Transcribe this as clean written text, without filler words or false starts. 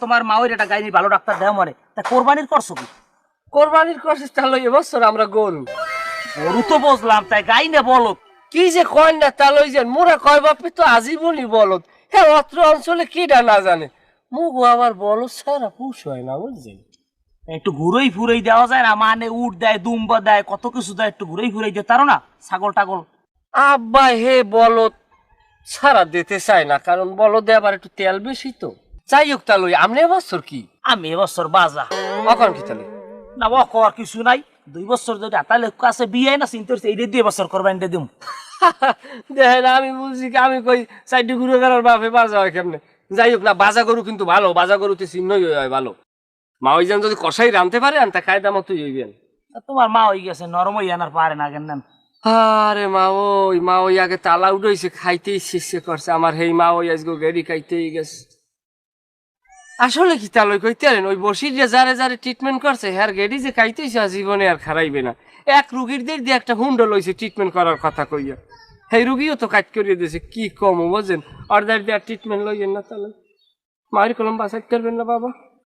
তোমার মা ওই একটা গাইনি ভালো ডাক্তার দেয় মরে তা কোরবানির করছো কি? কোরবানির করছিস তাহলে এবছর আমরা গরু গরু তো বুঝলাম, তাই গাইনে বলো কি যে কয় না তাহলে ওই যে মোরা কয় বাপে তো আজীবনই বলদ। হ্যাঁ, অত্র অঞ্চলে কিটা না জানে মুগু আবার বলদ ছাড়া পুষ হয় না বুঝছেন। একটু ঘুরেই ফুরেই দেওয়া যায় না? মানে উট দেয়, দুম্বা দেয়, কত কিছু দেয়, একটু ঘুরেই ফুরেই দিতে পারো না? ছাগল টাগল আব্বা হে বলদ ছাড়া দিতে চায় না, কারণ বলদে আবার একটু তেল বেশি তো। যাই হোক তাহলে আপনি এবছর কি আমি এবছর বাজা অকন কি তাহলে না আর কিছু নাই। 2 বছর যদি তাহলে কাছে বিয়ে না চিন্তা করছি, এই 2 বছর করবেন দিম। দেখেন আমি বুঝছি কি, আমি কই সাইডে ঘুরে গেলার বাপে বাজা হয় কেমনে। যাই হোক না, বাজা গরু কিন্তু ভালো, বাজা গরুতে চিহ্নই হয় ভালো। মা ওই যদি কষাই রানতে পারে তা কায়দা মতোই হইবেন। তোমার মা হয়ে গেছে নরম হই আনার পারে না কেন? আরে মা ওই আগে তালা উঠাইছে, খাইতেই শেষে করছে আমার। হেই মা ওই আজকে গেড়ি খাইতেই গেছে। আসলে কি তালই কইতে পারেন, ওই বসির যে যারে যারে ট্রিটমেন্ট করছে হ্যার গেড়ি যে খাইতেইছে জীবনে আর খারাইবে না। এক রুগীর দিয়ে একটা হুন্ড লইছে ট্রিটমেন্ট করার কথা কইয়া, সেই রুগীও তো কাজ করিয়ে দিয়েছে। কি কম বোঝেন, অর্ডার দেওয়ার ট্রিটমেন্ট লইয়েন না তাহলে মায়ের কলম বাসাইতে পারবেন না বাবা।